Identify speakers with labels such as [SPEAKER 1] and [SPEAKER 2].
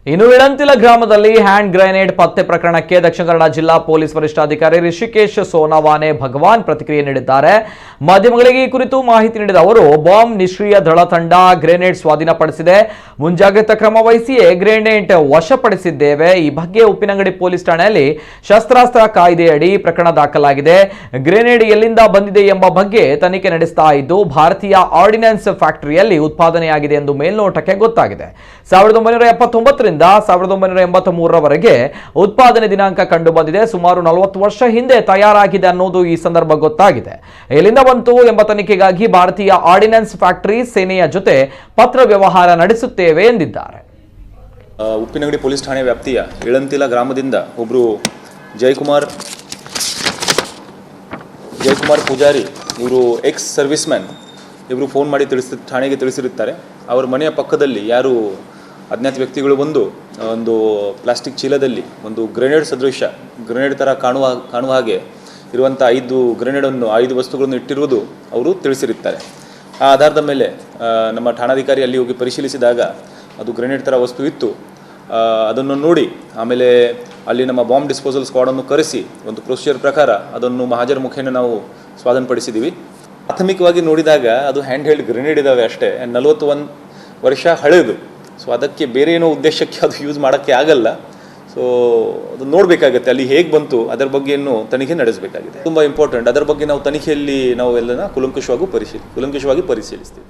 [SPEAKER 1] ಇನ್ನು ಇಳಂತಿಲ ಗ್ರಾಮದಲ್ಲಿ hand grenade ಪತ್ತೆ ಪ್ರಕರಣಕ್ಕೆ ದಕ್ಷಿಣ ಕನ್ನಡ ಜಿಲ್ಲಾ ಪೊಲೀಸ್ ವರಿಷ್ಠಾಧಿಕಾರಿ ರಿಷಿಕೇಶ್ ಸೋನವಾನೆ ಭಗವಾನ್ ಪ್ರತಿಕ್ರಿಯೆ ನೀಡಿದ್ದಾರೆ. ಮಾಧ್ಯಮಗಳಿಗೆ ಈ ಕುರಿತು ಮಾಹಿತಿ ನೀಡಿದ ಅವರು, ಬಾಂಬ್ ನಿಷ್ಕ್ರಿಯ ದಳ ತಂಡ ಗ್ರೆನೇಡ್ ಸ್ವಾಧೀನಪಡಿಸಿದೆ. ಮುಂಜಾಗ್ರತಾ ಕ್ರಮ ವಹಿಸಿಯೇ ಗ್ರೆನೇಡ್ ವಶಪಡಿಸಿದ್ದೇವೆ. ಈ ಬಗ್ಗೆ ಉಪ್ಪಿನಂಗಡಿ ಪೊಲೀಸ್ ಠಾಣೆಯಲ್ಲಿ ಶಸ್ತ್ರಾಸ್ತ್ರ ಕಾಯ್ದೆಯಡಿ ಪ್ರಕರಣ ದಾಖಲಾಗಿದೆ. ಗ್ರೆನೇಡ್ ಎಲ್ಲಿಂದ ಬಂದಿದೆ ಎಂಬ ಬಗ್ಗೆ ತನಿಖೆ ನಡೆಸ್ತಾ ಇದ್ದು, ಭಾರತೀಯ ಆರ್ಡಿನೆನ್ಸ್ ಫ್ಯಾಕ್ಟರಿಯಲ್ಲಿ ಉತ್ಪಾದನೆಯಾಗಿದೆ ಎಂದು ಮೇಲ್ನೋಟಕ್ಕೆ ಗೊತ್ತಾಗಿದೆ. 1979 1983ರವರೆಗೆ ಉತ್ಪಾದನೆ ದಿನಾಂಕ ಕಂಡು ಬಂದಿದೆ. ಸುಮಾರು 40 ವರ್ಷ ಹಿಂದೆ ತಯಾರಾಗಿದೆ ಅನ್ನೋದು ಈ ಸಂದರ್ಭ ಗೊತ್ತಾಗಿದೆ. ಎಲ್ಲಿಂದ ಬಂತು ಎಂಬ ತನಿಖೆಗಾಗಿ ಭಾರತೀಯ ಆರ್ಡಿನೆನ್ಸ್ ಫ್ಯಾಕ್ಟರಿ ಸೇನೆಯ ಜೊತೆ ಪತ್ರ ವ್ಯವಹಾರ ನಡೆಸುತ್ತೇವೆ ಎಂದಿದ್ದಾರೆ.
[SPEAKER 2] ಉಪ್ಪಿನಂಗಡಿ ಪೊಲೀಸ್ ಠಾಣೆ ವ್ಯಾಪ್ತಿಯ ಇಳಂತಿಲ ಗ್ರಾಮದಿಂದ ಒಬ್ಬರು ಜಯಕುಮಾರ್ ಪೂಜಾರಿ, ಇವರು ಎಕ್ಸ್ ಸರ್ವಿಸ್ ಮ್ಯಾನ್, ಇವರು ಫೋನ್ ಮಾಡಿ ಠಾಣೆಗೆ ತಿಳಿಸಿರುತ್ತಾರೆ. ಅವರ ಮನೆಯ ಪಕ್ಕದಲ್ಲಿ ಯಾರು ಅಜ್ಞಾತ ವ್ಯಕ್ತಿಗಳು ಬಂದು ಒಂದು ಪ್ಲಾಸ್ಟಿಕ್ ಚೀಲದಲ್ಲಿ ಒಂದು ಗ್ರೆನೇಡ್ ಸದೃಶ, ಗ್ರೆನೇಡ್ ಥರ ಕಾಣುವ ಹಾಗೆ ಇರುವಂಥ 5 ಗ್ರೆನೇಡನ್ನು 5 ವಸ್ತುಗಳನ್ನು ಇಟ್ಟಿರುವುದು ಅವರು ತಿಳಿಸಿರುತ್ತಾರೆ. ಆ ಆಧಾರದ ಮೇಲೆ ನಮ್ಮ ಠಾಣಾಧಿಕಾರಿ ಅಲ್ಲಿ ಹೋಗಿ ಪರಿಶೀಲಿಸಿದಾಗ ಅದು ಗ್ರೆನೇಡ್ ಥರ ವಸ್ತು ಇತ್ತು. ಅದನ್ನು ನೋಡಿ ಆಮೇಲೆ ಅಲ್ಲಿ ನಮ್ಮ ಬಾಂಬ್ ಡಿಸ್ಪೋಸಲ್ ಸ್ಕ್ವಾಡನ್ನು ಕರೆಸಿ ಒಂದು ಪ್ರೊಸೀಜರ್ ಪ್ರಕಾರ ಅದನ್ನು ಮಹಾಜರ್ ಮುಖೇನ ನಾವು ಸ್ವಾಧೀನಪಡಿಸಿದ್ದೀವಿ. ಪ್ರಾಥಮಿಕವಾಗಿ ನೋಡಿದಾಗ ಅದು ಹ್ಯಾಂಡ್ ಹೆಲ್ಡ್ ಗ್ರೆನೇಡ್ ಇದ್ದಾವೆ ಅಷ್ಟೇ. 41 ವರ್ಷ ಹಳೆಯದು. ಸೊ ಅದಕ್ಕೆ ಬೇರೆ ಏನೋ ಉದ್ದೇಶಕ್ಕೆ ಅದು ಯೂಸ್ ಮಾಡೋಕ್ಕೆ ಆಗಲ್ಲ. ಸೊ ಅದು ನೋಡಬೇಕಾಗತ್ತೆ ಅಲ್ಲಿ ಹೇಗೆ ಬಂತು, ಅದರ ಬಗ್ಗೆ ಇನ್ನೂ ತನಿಖೆ ನಡೆಸಬೇಕಾಗಿದೆ. ತುಂಬ ಇಂಪಾರ್ಟೆಂಟ್. ಅದರ ಬಗ್ಗೆ ನಾವು ತನಿಖೆಯಲ್ಲಿ ನಾವು ಎಲ್ಲನ ಕೂಲಂಕುಷವಾಗಿ ಪರಿಶೀಲಿಸ್ತೀವಿ.